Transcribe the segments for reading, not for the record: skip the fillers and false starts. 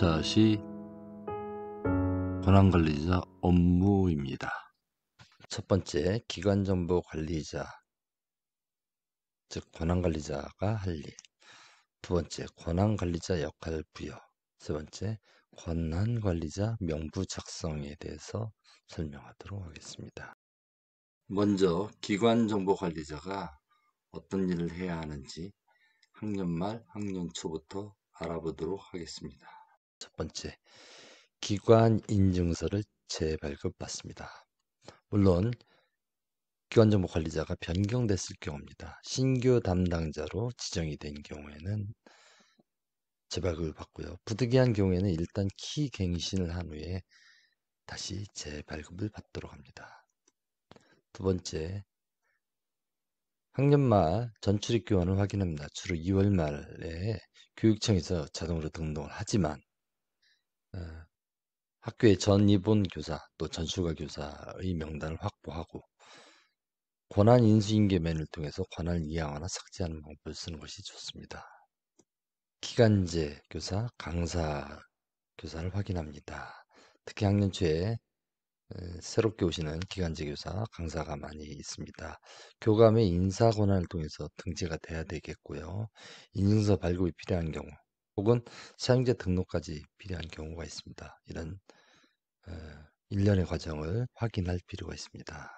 4시 권한관리자 업무입니다. 첫 번째, 기관정보관리자, 즉 권한관리자가 할 일. 두 번째, 권한관리자 역할 부여. 세 번째, 권한관리자 명부 작성에 대해서 설명하도록 하겠습니다. 먼저 기관정보관리자가 어떤 일을 해야 하는지 학년 말, 학년 초부터 알아보도록 하겠습니다. 첫 번째, 기관 인증서를 재발급받습니다. 물론 기관정보관리자가 변경됐을 경우입니다. 신규 담당자로 지정이 된 경우에는 재발급을 받고요. 부득이한 경우에는 일단 키갱신을 한 후에 다시 재발급을 받도록 합니다. 두 번째, 학년 말 전출입 교환을 확인합니다. 주로 2월 말에 교육청에서 자동으로 등록을 하지만 학교의 전입원 교사 또 전수가 교사의 명단을 확보하고 권한 인수인계 메뉴를 통해서 권한을 이양하거나 삭제하는 방법을 쓰는 것이 좋습니다. 기간제 교사, 강사 교사를 확인합니다. 특히 학년 초에 새롭게 오시는 기간제 교사, 강사가 많이 있습니다. 교감의 인사 권한을 통해서 등재가 돼야 되겠고요. 인증서 발급이 필요한 경우 혹은 사용자 등록까지 필요한 경우가 있습니다. 이런 일련의 과정을 확인할 필요가 있습니다.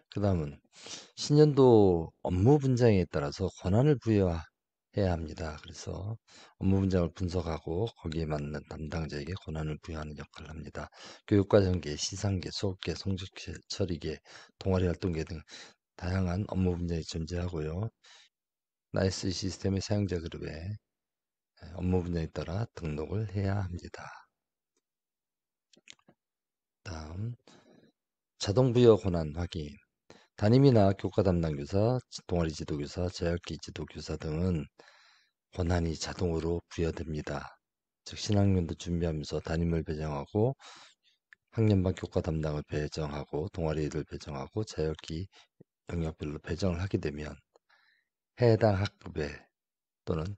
그 다음은 신년도 업무 분장에 따라서 권한을 부여해야 합니다. 그래서 업무 분장을 분석하고 거기에 맞는 담당자에게 권한을 부여하는 역할을 합니다. 교육과정계, 시상계, 수업계, 성적 처리계, 동아리 활동계 등 다양한 업무 분장이 존재하고요. 나이스 시스템의 사용자 그룹에 업무 분야에 따라 등록을 해야 합니다. 다음 자동 부여 권한 확인. 담임이나 교과 담당 교사, 동아리 지도교사, 재학기 지도교사 등은 권한이 자동으로 부여됩니다. 즉 신학년도 준비하면서 담임을 배정하고 학년반 교과 담당을 배정하고 동아리를 배정하고 재학기 영역별로 배정을 하게 되면 해당 학급에 또는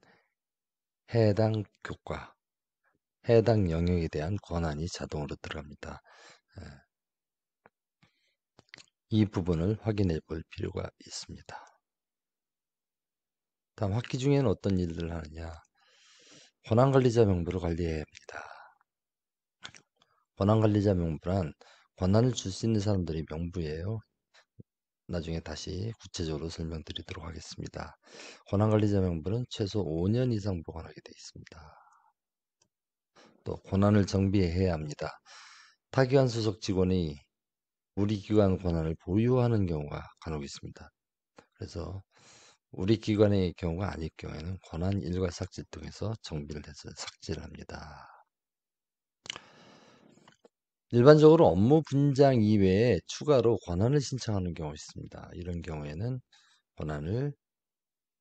해당 교과, 해당 영역에 대한 권한이 자동으로 들어갑니다. 이 부분을 확인해 볼 필요가 있습니다. 다음 학기 중에는 어떤 일들을 하느냐. 권한관리자 명부를 관리해야 합니다. 권한관리자 명부란 권한을 줄 수 있는 사람들이 명부예요. 나중에 다시 구체적으로 설명드리도록 하겠습니다. 권한관리자 명부는 최소 5년 이상 보관하게 되어 있습니다. 또 권한을 정비해야 합니다. 타기관 소속 직원이 우리 기관 권한을 보유하는 경우가 간혹 있습니다. 그래서 우리 기관의 경우가 아닐 경우에는 권한 일괄 삭제 통해서 정비를 해서 삭제를 합니다. 일반적으로 업무 분장 이외에 추가로 권한을 신청하는 경우가 있습니다. 이런 경우에는 권한을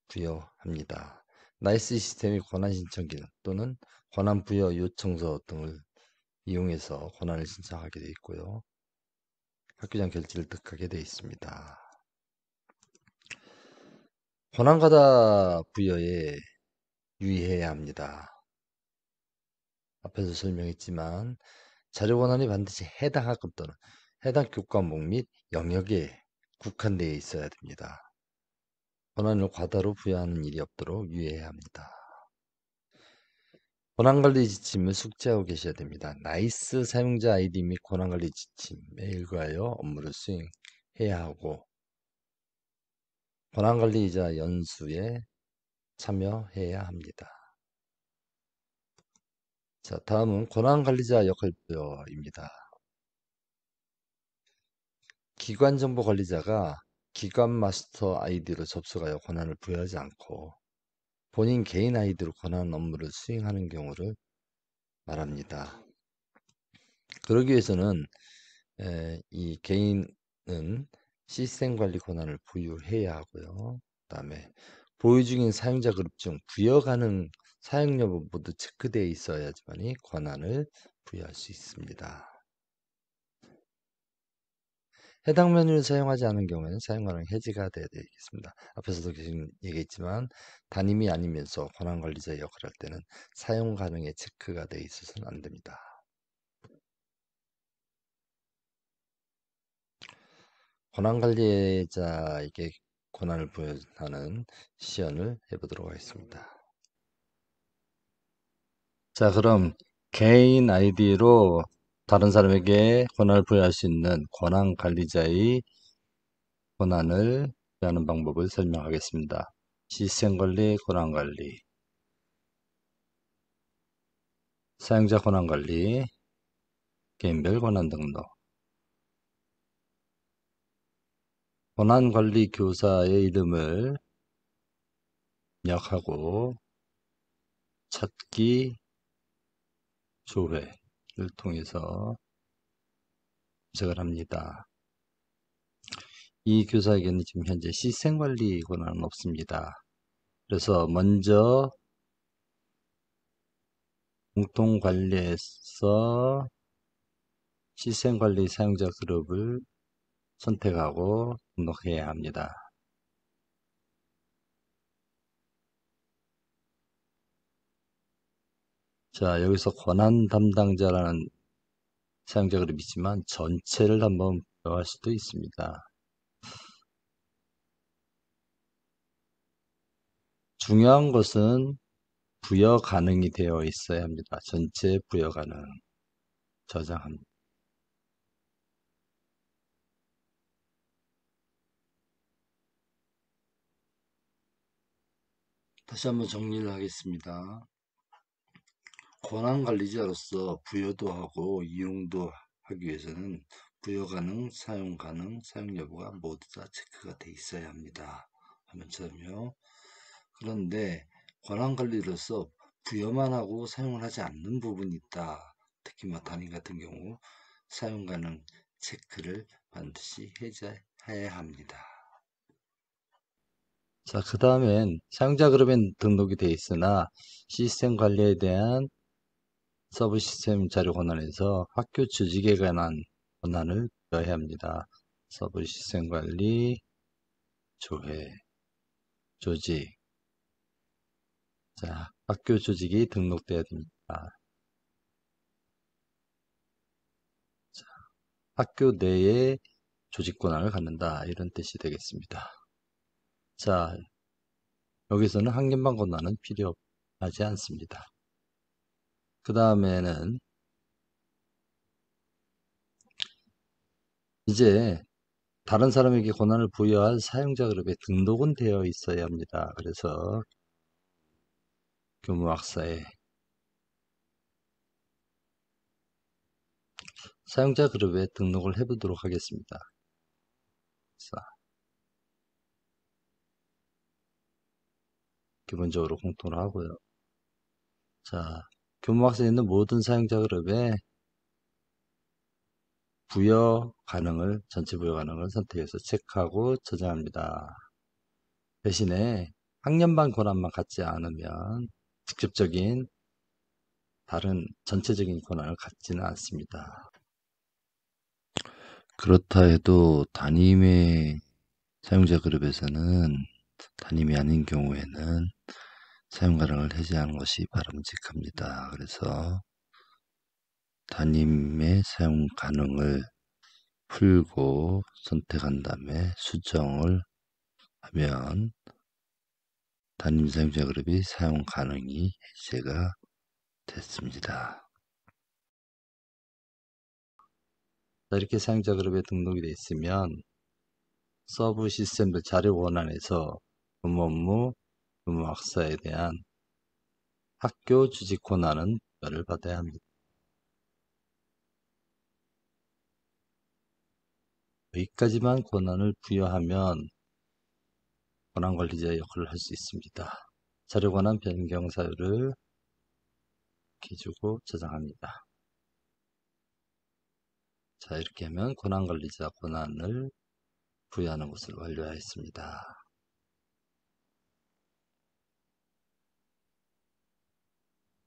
부여합니다. 나이스 시스템의 권한 신청 기능 또는 권한 부여 요청서 등을 이용해서 권한을 신청하게 되어 있고요. 학교장 결제를 득하게 되어 있습니다. 권한 과다 부여에 유의해야 합니다. 앞에서 설명했지만 자료 권한이 반드시 해당 학급 또는 해당 교과목 및 영역에 국한되어 있어야 됩니다. 권한을 과다로 부여하는 일이 없도록 유의해야 합니다. 권한관리 지침을 숙지하고 계셔야 됩니다. 나이스 사용자 아이디 및 권한관리 지침에 일과하여 업무를 수행해야 하고 권한관리자 연수에 참여해야 합니다. 자, 다음은 권한관리자 역할부여입니다. 기관정보관리자가 기관 마스터 아이디로 접속하여 권한을 부여하지 않고 본인 개인 아이디로 권한 업무를 수행하는 경우를 말합니다. 그러기 위해서는 이 개인은 시스템 관리 권한을 보유해야 하고요. 그 다음에 보유 중인 사용자 그룹 중 부여 가능 사용 여부 모두 체크되어 있어야지만이 권한을 부여할 수 있습니다. 해당 메뉴를 사용하지 않은 경우에는 사용 가능 해지가 되어야 되겠습니다. 앞에서도 얘기했지만 담임이 아니면서 권한관리자 역할을 할 때는 사용 가능에 체크가 되어 있어서는 안 됩니다. 권한관리자에게 권한을 부여하는 시연을 해보도록 하겠습니다. 자, 그럼 개인 아이디로 다른 사람에게 권한을 부여할 수 있는 권한관리자의 권한을 부여하는 방법을 설명하겠습니다. 시스템관리, 권한관리, 사용자 권한관리, 개인별 권한 등록, 권한관리 교사의 이름을 입력하고 찾기, 조회를 통해서 검색을 합니다. 이 교사에게는 지금 현재 시스템관리 권한은 없습니다. 그래서 먼저 공통관리에서 시스템관리 사용자 그룹을 선택하고 등록해야 합니다. 자, 여기서 권한 담당자라는 사용자 그룹이 있지만 전체를 한번 부여할 수도 있습니다. 중요한 것은 부여 가능이 되어 있어야 합니다. 전체 부여 가능 저장합니다. 다시 한번 정리를 하겠습니다. 권한관리자로서 부여도 하고 이용도 하기 위해서는 부여 가능, 사용 가능, 사용 여부가 모두 다 체크가 돼 있어야 합니다. 화면처럼요. 그런데 권한관리로서 부여만 하고 사용을 하지 않는 부분이 있다. 특히 담임 같은 경우 사용 가능 체크를 반드시 해야 합니다. 자, 그 다음엔 사용자 그룹에 등록이 되어 있으나 시스템 관리에 대한 서브 시스템 자료 권한에서 학교 조직에 관한 권한을 부여해야 합니다. 서브 시스템 관리, 조회, 조직. 자, 학교 조직이 등록되어야 됩니다. 자, 학교 내에 조직 권한을 갖는다. 이런 뜻이 되겠습니다. 자, 여기서는 학년반 권한은 필요하지 않습니다. 그 다음에는 이제 다른 사람에게 권한을 부여할 사용자 그룹에 등록은 되어 있어야 합니다. 그래서 교무학사에 사용자 그룹에 등록을 해보도록 하겠습니다. 자, 기본적으로 공통으로 하고요. 자, 교무학사에 있는 모든 사용자 그룹에 부여 가능을 전체 부여 가능을 선택해서 체크하고 저장합니다. 대신에 학년반 권한만 갖지 않으면 직접적인 다른 전체적인 권한을 갖지는 않습니다. 그렇다 해도 담임의 사용자 그룹에서는 담임이 아닌 경우에는 사용 가능을 해제하는 것이 바람직합니다. 그래서 담임의 사용 가능을 풀고 선택한 다음에 수정을 하면 담임 사용자 그룹이 사용 가능이 해제가 됐습니다. 자, 이렇게 사용자 그룹에 등록이 되어 있으면 서브 시스템들 자료 권한에서 교무 업무, 교무 학사에 대한 학교 조직 권한은 부여를 받아야 합니다. 여기까지만 권한을 부여하면 권한관리자의 역할을 할 수 있습니다. 자료 권한 변경 사유를 이렇게 주고 저장합니다. 자, 이렇게 하면 권한관리자 권한을 부여하는 것을 완료하였습니다.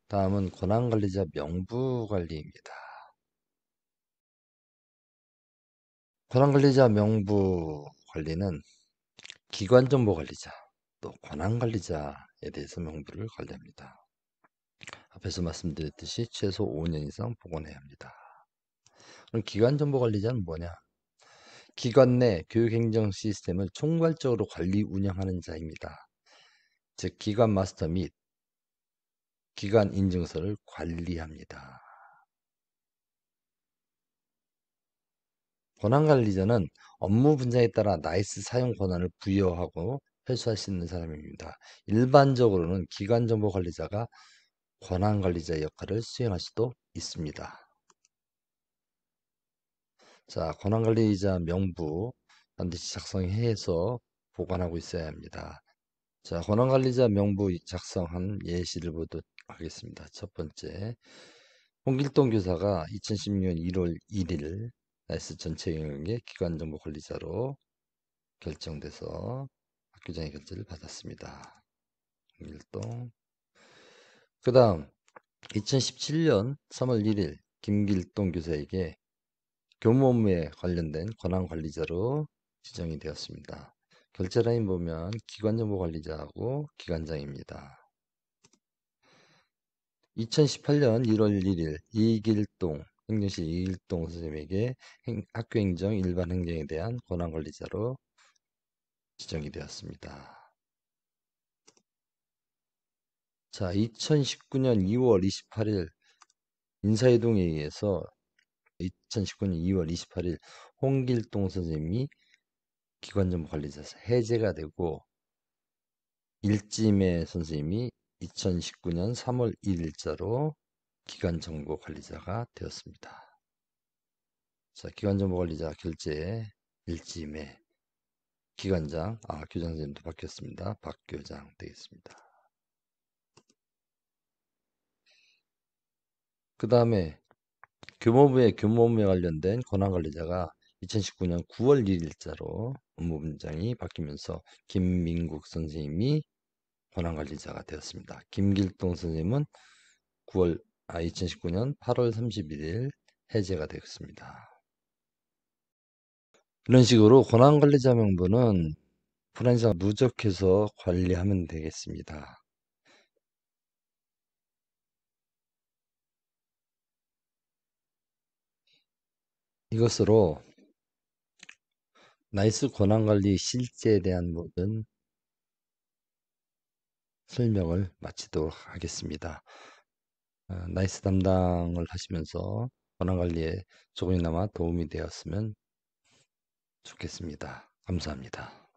다음은 권한관리자 명부관리입니다. 권한관리자 명부 관리는 기관정보관리자, 또 권한관리자에 대해서 명부를 관리합니다. 앞에서 말씀드렸듯이 최소 5년 이상 복원해야 합니다. 그럼 기관정보관리자는 뭐냐? 기관 내 교육행정 시스템을 총괄적으로 관리 운영하는 자입니다. 즉 기관 마스터 및 기관 인증서를 관리합니다. 권한관리자는 업무 분야에 따라 나이스 사용 권한을 부여하고 회수할 수 있는 사람입니다. 일반적으로는 기관정보관리자가 권한관리자 역할을 수행할 수도 있습니다. 자, 권한관리자 명부 반드시 작성해서 보관하고 있어야 합니다. 자, 권한관리자 명부 작성한 예시를 보도록 하겠습니다. 첫 번째, 홍길동 교사가 2016년 1월 1일 나이스 전체 영역의 기관정보관리자로 결정돼서 학교장의 결재를 받았습니다. 홍길동. 그 다음 2017년 3월 1일 김길동 교사에게 교무 업무에 관련된 권한관리자로 지정이 되었습니다. 결제 라인 보면 기관정보관리자하고 기관장입니다. 2018년 1월 1일 이길동 행정실 이길동 선생님에게 학교행정 일반행정에 대한 권한관리자로 지정이 되었습니다. 자, 2019년 2월 28일 인사이동에 의해서 2019년 2월 28일 홍길동 선생님이 기관정보관리자에서 해제가 되고 일지매 선생님이 2019년 3월 1일자로 기관정보관리자가 되었습니다. 자, 기관정보관리자 결제 일지매 기관장, 교장 선생님도 바뀌었습니다. 박교장 되겠습니다. 그 다음에 교무부의 교무업무에 관련된 권한관리자가 2019년 9월 1일자로 업무 분장이 바뀌면서 김민국 선생님이 권한관리자가 되었습니다. 김길동 선생님은 2019년 8월 31일 해제가 되었습니다. 이런 식으로 권한관리자 명부는 프란시가 누적해서 관리하면 되겠습니다. 이것으로 나이스 권한관리 실제에 대한 모든 설명을 마치도록 하겠습니다. 나이스 담당을 하시면서 권한관리에 조금이나마 도움이 되었으면 좋겠습니다. 감사합니다.